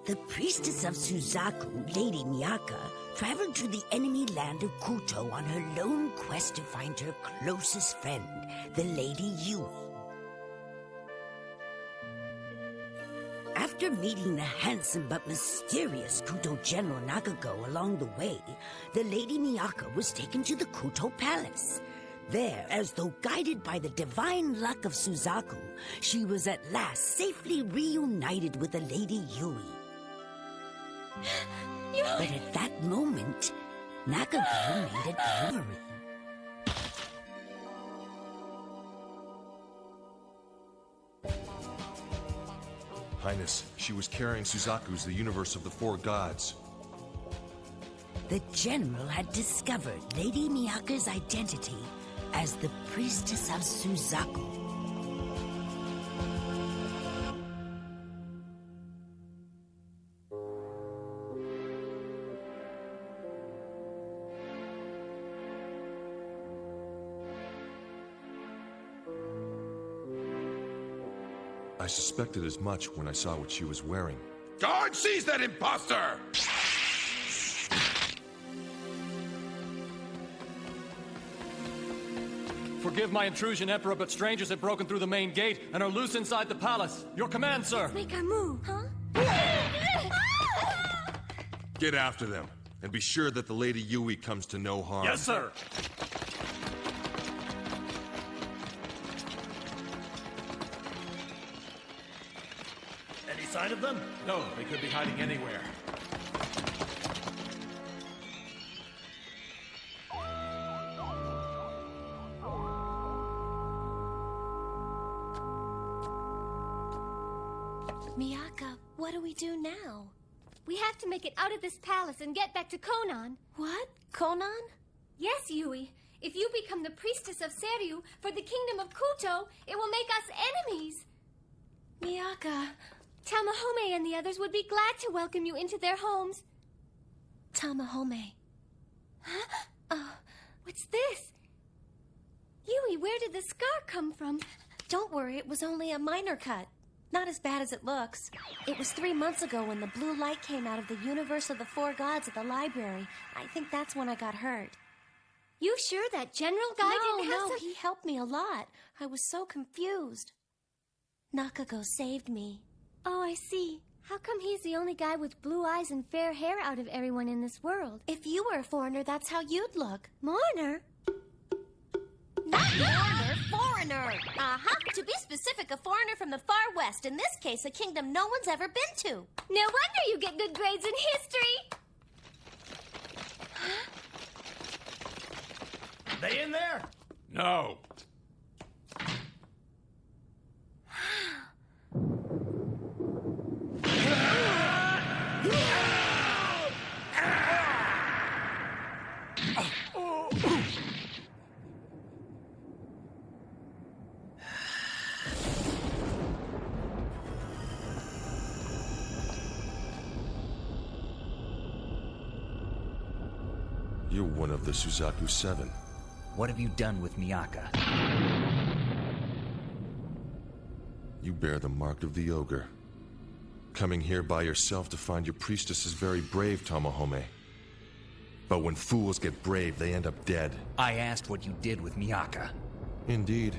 The priestess of Suzaku, Lady Miyaka, traveled to the enemy land of Kuto on her lone quest to find her closest friend, the Lady Yui. After meeting the handsome but mysterious Kuto General Nagago along the way, the Lady Miyaka was taken to the Kuto Palace. There, as though guided by the divine luck of Suzaku, she was at last safely reunited with the Lady Yui. But at that moment, Nagago made a discovery. Highness, she was carrying Suzaku's The Universe of the Four Gods. The general had discovered Lady Miyaka's identity as the Priestess of Suzaku. I suspected as much when I saw what she was wearing. Guard, seize that imposter! Forgive my intrusion, Emperor, but strangers have broken through the main gate and are loose inside the palace. Your command, sir. Let's make our move, huh? Get after them, and be sure that the Lady Yui comes to no harm. Yes, sir. Any sign of them? No, they could be hiding anywhere. Miyaka, what do we do now? We have to make it out of this palace and get back to Konan. What? Konan? Yes, Yui. If you become the priestess of Seiryu for the kingdom of Kuto, it will make us enemies. Miyaka. Tamahome and the others would be glad to welcome you into their homes. Tamahome. Huh? What's this? Yui, where did the scar come from? Don't worry, it was only a minor cut. Not as bad as it looks. It was 3 months ago when the blue light came out of the Universe of the Four Gods at the library. I think that's when I got hurt. You sure that General Guy didn't have some... he helped me a lot. I was so confused. Nakago saved me. Oh, I see. How come he's the only guy with blue eyes and fair hair out of everyone in this world? If you were a foreigner, that's how you'd look. Mourner? Not foreigner, foreigner! Uh-huh. To be specific, a foreigner from the far west. In this case, a kingdom no one's ever been to. No wonder you get good grades in history! They in there? No. You're one of the Suzaku Seven. What have you done with Miyaka? You bear the mark of the ogre. Coming here by yourself to find your priestess is very brave, Tamahome. But when fools get brave, they end up dead. I asked what you did with Miyaka. Indeed.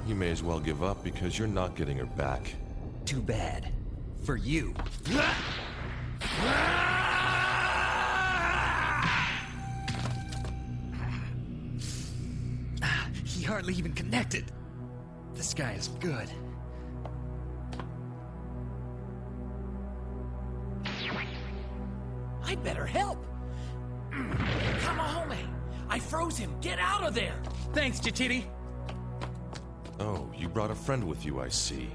You may as well give up because you're not getting her back. Too bad. For you. He hardly even connected. This guy is good. I'd better help. Tamahome, I froze him. Get out of there. Thanks, Chichiri. Oh, you brought a friend with you, I see.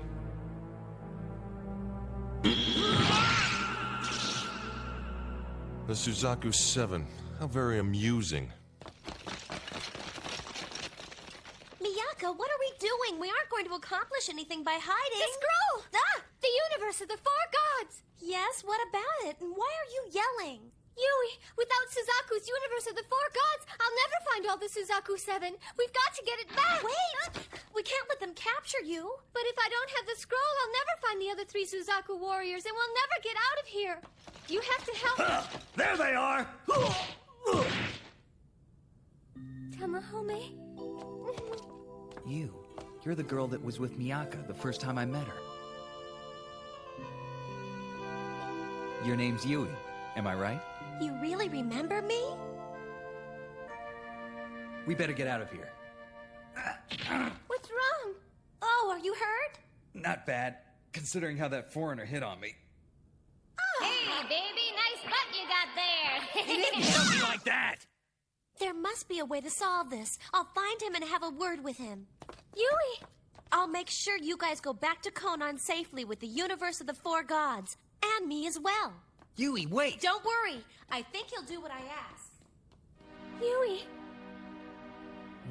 The Suzaku Seven. How very amusing. Miyaka, what are we doing? We aren't going to accomplish anything by hiding. The scroll! Ah! The universe of the Four Gods! Yes, what about it? And why are you yelling? Yui, without Suzaku's universe of the four gods, I'll never find all the Suzaku 7. We've got to get it back. Wait! We can't let them capture you. But if I don't have the scroll, I'll never find the other 3 Suzaku warriors, and we'll never get out of here. You have to help me. There they are! Tamahome? You're the girl that was with Miyaka the first time I met her. Your name's Yui, am I right? You really remember me? We better get out of here. What's wrong? Oh, are you hurt? Not bad, considering how that foreigner hit on me. Hey, baby, nice butt you got there. Don't be like that! There must be a way to solve this. I'll find him and have a word with him. Yui! I'll make sure you guys go back to Konan safely with the universe of the four gods. And me as well. Yui, wait! Don't worry. I think he'll do what I ask. Yui,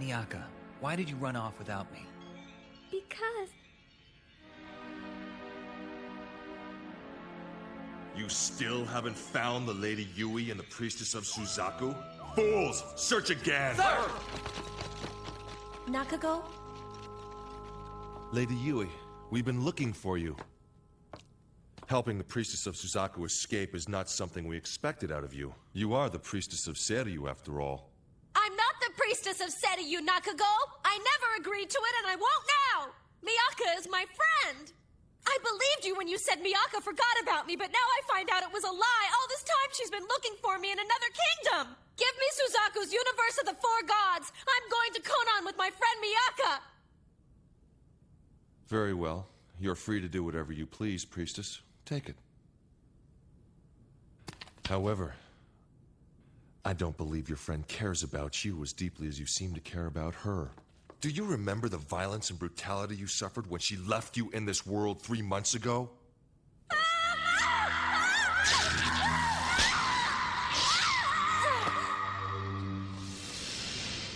Miyaka, why did you run off without me? because... You still haven't found the Lady Yui and the Priestess of Suzaku? Fools! Search again! Sir! Nakago? Lady Yui, we've been looking for you. Helping the Priestess of Suzaku escape is not something we expected out of you. You are the Priestess of Seiryu, after all. I'm not the priestess of Seiryu, Nakago! I never agreed to it, and I won't now! Miyaka is my friend! I believed you when you said Miyaka forgot about me, but now I find out it was a lie. All this time she's been looking for me in another kingdom! Give me Suzaku's universe of the four gods! I'm going to Konan with my friend Miyaka! Very well. You're free to do whatever you please, Priestess. Take it. However, I don't believe your friend cares about you as deeply as you seem to care about her. Do you remember the violence and brutality you suffered when she left you in this world 3 months ago?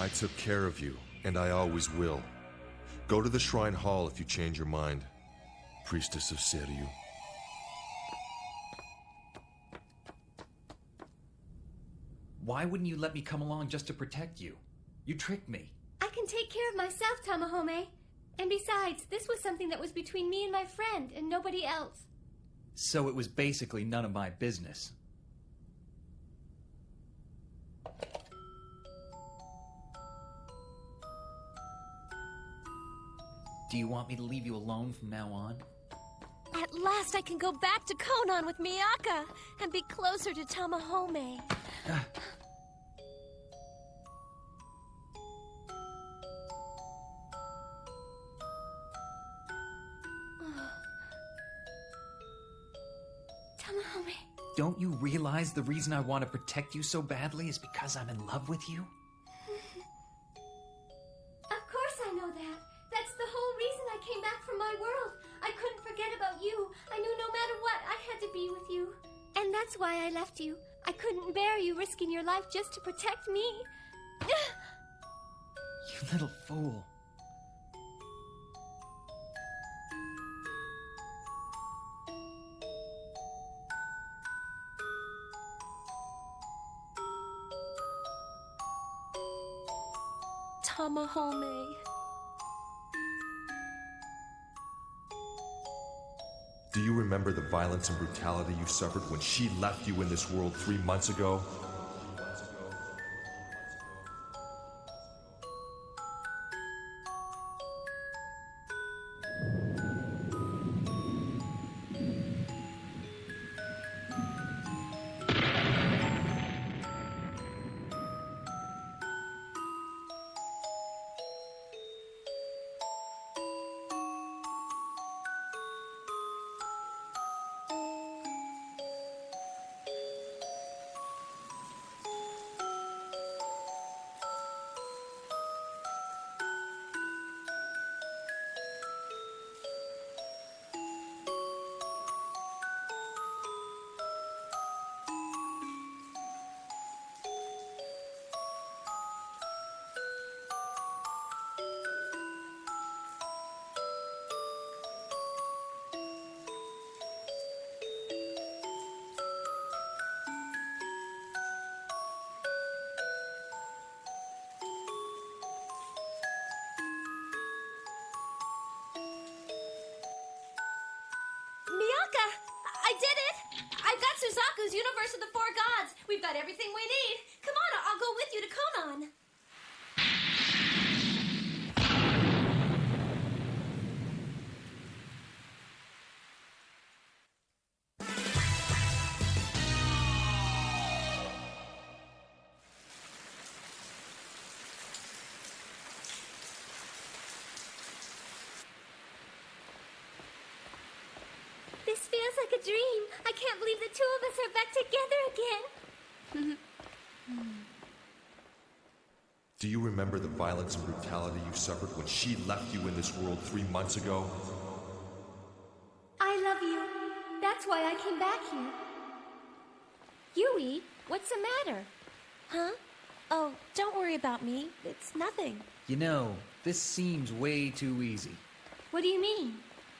I took care of you, and I always will. Go to the Shrine Hall if you change your mind, Priestess of Seiryu. Why wouldn't you let me come along just to protect you? You tricked me. I can take care of myself, Tamahome. And besides, this was something that was between me and my friend, and nobody else. So it was basically none of my business. Do you want me to leave you alone from now on? At last I can go back to Konan with Miyaka and be closer to Tamahome. Tamahome. Don't you realize the reason I want to protect you so badly is because I'm in love with you? Of course I know that. That's the whole reason I came back from my world. I couldn't forget about you. I knew no matter what, I had to be with you. And that's why I left you. I couldn't bear you risking your life just to protect me. You little fool. Tamahome. Do you remember the violence and brutality you suffered when she left you in this world 3 months ago? Miyaka! I did it! I've got Suzaku's Universe of the Four Gods. We've got everything we need. Come on, I'll go with you to Konan. This feels like a dream. I can't believe the two of us are back together again. Do you remember the violence and brutality you suffered when she left you in this world 3 months ago? I love you. That's why I came back here. Yui, what's the matter? Huh? Oh, don't worry about me. It's nothing. You know, this seems way too easy. What do you mean?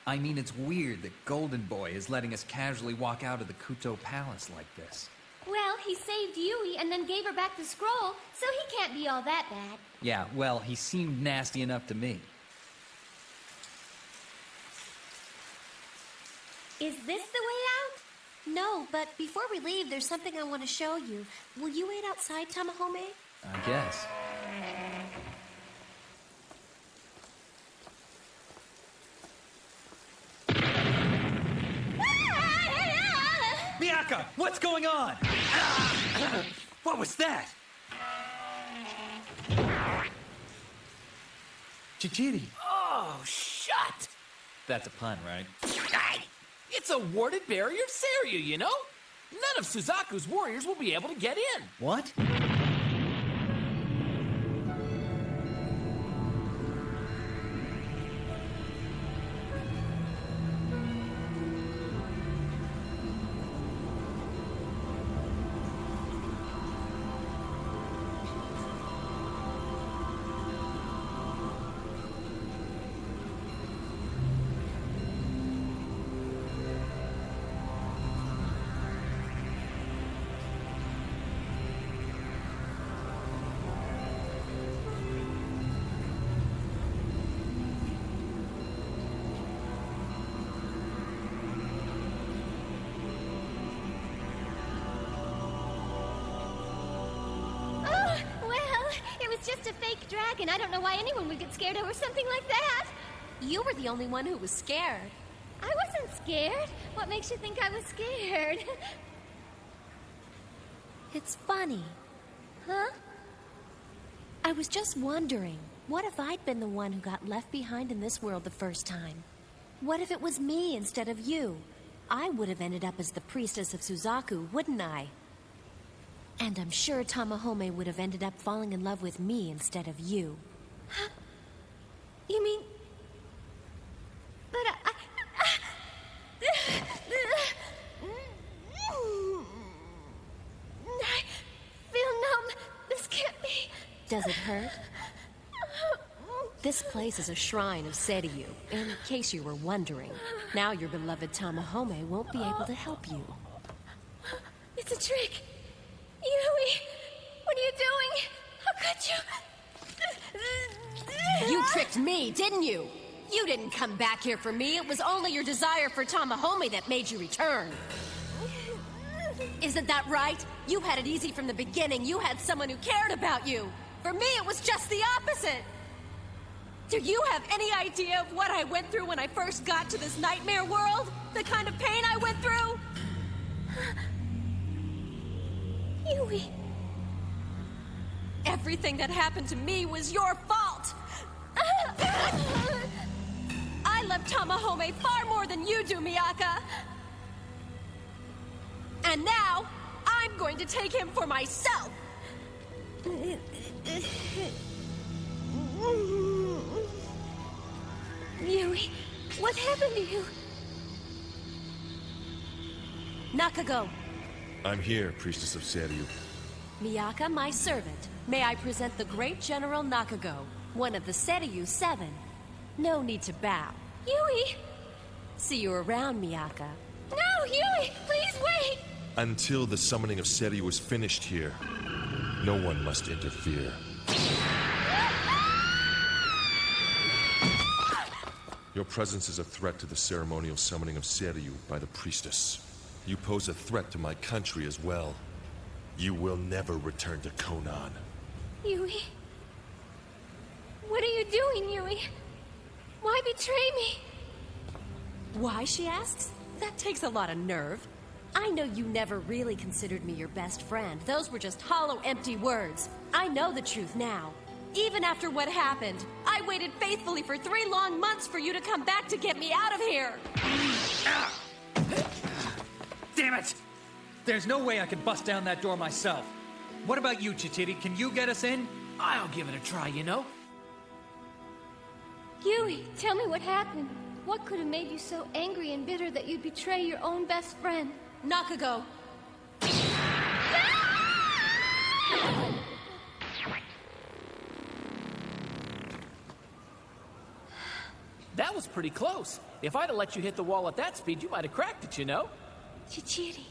I mean, it's weird that Golden Boy is letting us casually walk out of the Kuto Palace like this. Well, he saved Yui and then gave her back the scroll, so he can't be all that bad. Yeah, well, he seemed nasty enough to me. Is this the way out? No, but before we leave, there's something I want to show you. Will you wait outside, Tamahome? I guess. Miyaka, what's going on? What was that? Chichiri. Oh, shut! That's a pun, right? It's a warded barrier Seiryu, you know? None of Suzaku's warriors will be able to get in. What? Just a fake dragon. I don't know why anyone would get scared over something like that. You were the only one who was scared. I wasn't scared. What makes you think I was scared? It's funny. Huh? I was just wondering, what if I'd been the one who got left behind in this world the first time? What if it was me instead of you? I would have ended up as the Priestess of Suzaku, wouldn't I? And I'm sure Tamahome would have ended up falling in love with me instead of you. You mean... But I feel numb. This can't be... Does it hurt? This place is a shrine of Seiryu, in case you were wondering. Now your beloved Tamahome won't be able to help you. It's a trick. Yui, what are you doing? How could you? You tricked me, didn't you? You didn't come back here for me. It was only your desire for Tamahome that made you return. Isn't that right? You had it easy from the beginning. You had someone who cared about you. For me, it was just the opposite. Do you have any idea of what I went through when I first got to this nightmare world? The kind of pain I went through? Yui. Everything that happened to me was your fault. I love Tamahome far more than you do, Miyaka. And now, I'm going to take him for myself. Yui, what happened to you? Nakago. I'm here, Priestess of Seiryu. Miyaka, my servant. May I present the great General Nakago, one of the Seiryu 7. No need to bow. Yui! See you around, Miyaka. No, Yui! Please wait! Until the summoning of Seiryu is finished here, no one must interfere. Your presence is a threat to the ceremonial summoning of Seiryu by the Priestess. You pose a threat to my country as well. You will never return to Conan. Yui? What are you doing, Yui? Why betray me? Why, she asks? That takes a lot of nerve. I know you never really considered me your best friend. Those were just hollow, empty words. I know the truth now. Even after what happened, I waited faithfully for 3 long months for you to come back to get me out of here. Damn it! There's no way I can bust down that door myself. What about you, Chichiri? Can you get us in? I'll give it a try, you know? Yui, tell me what happened. What could have made you so angry and bitter that you'd betray your own best friend? Nakago. That was pretty close. If I'd have let you hit the wall at that speed, you might have cracked it, you know? Chichiri.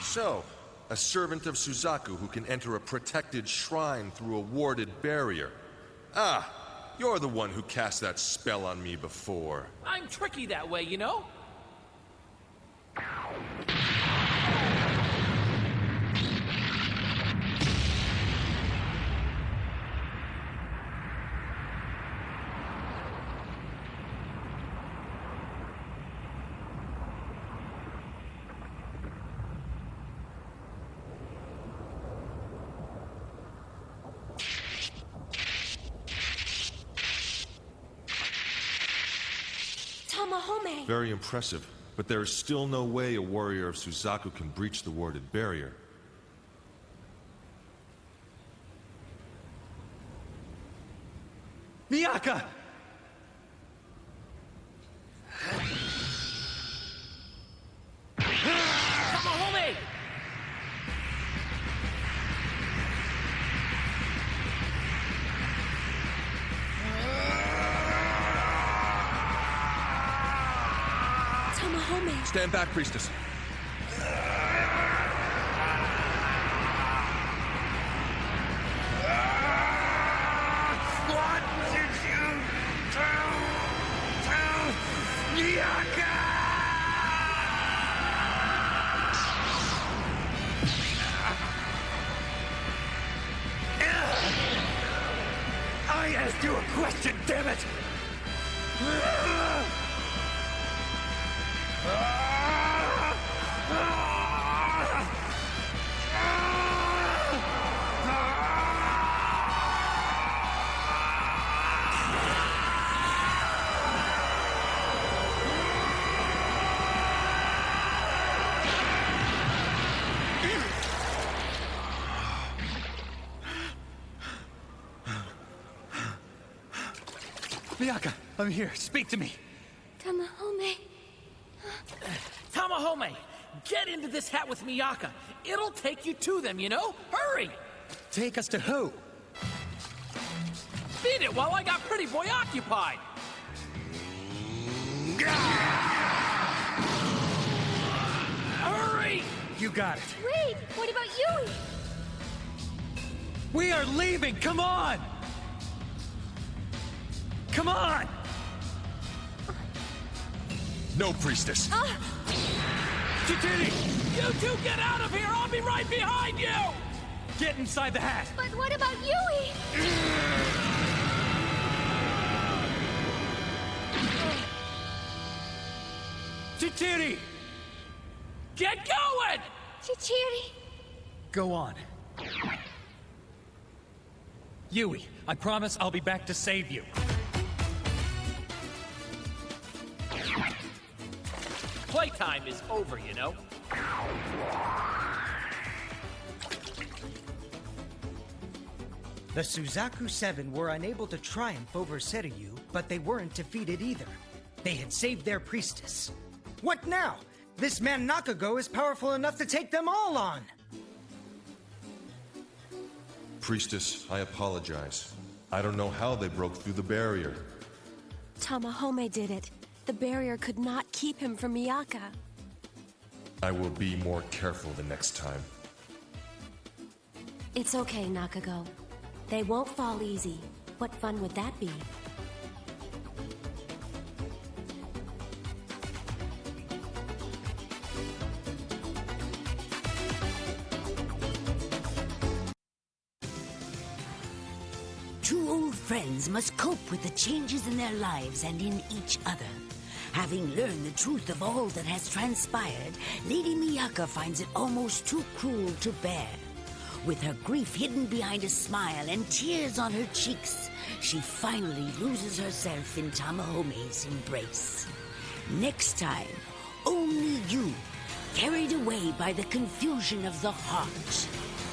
So, a servant of Suzaku who can enter a protected shrine through a warded barrier. Ah, you're the one who cast that spell on me before. I'm tricky that way, you know? Tamahome. Very impressive, but there is still no way a warrior of Suzaku can breach the warded barrier. Miyaka! Tamahome! Tamahome. Stand back, Priestess. What did you do to Miyaka? I asked you a question, damn it! Miyaka, I'm here. Speak to me. Tamahome. Tamahome! Get into this hat with Miyaka. It'll take you to them, you know? Hurry! Take us to who? Beat it while I got Pretty Boy occupied! Hurry! You got it. Wait, what about Yui? We are leaving! Come on! Come on! No, Priestess. Chichiri! You two get out of here! I'll be right behind you! Get inside the hat! But what about Yui? Chichiri! Get going! Chichiri. Go on. Yui, I promise I'll be back to save you. Playtime is over, you know? The Suzaku Seven were unable to triumph over Seiryu, but they weren't defeated either. They had saved their priestess. What now? This man Nakago is powerful enough to take them all on! Priestess, I apologize. I don't know how they broke through the barrier. Tamahome did it. The barrier could not keep him from Miyaka. I will be more careful the next time. It's okay, Nakago. They won't fall easy. What fun would that be? two old friends must cope with the changes in their lives and in each other. Having learned the truth of all that has transpired, Lady Miyaka finds it almost too cruel to bear. With her grief hidden behind a smile and tears on her cheeks, she finally loses herself in Tamahome's embrace. Next time, only you, carried away by the confusion of the heart.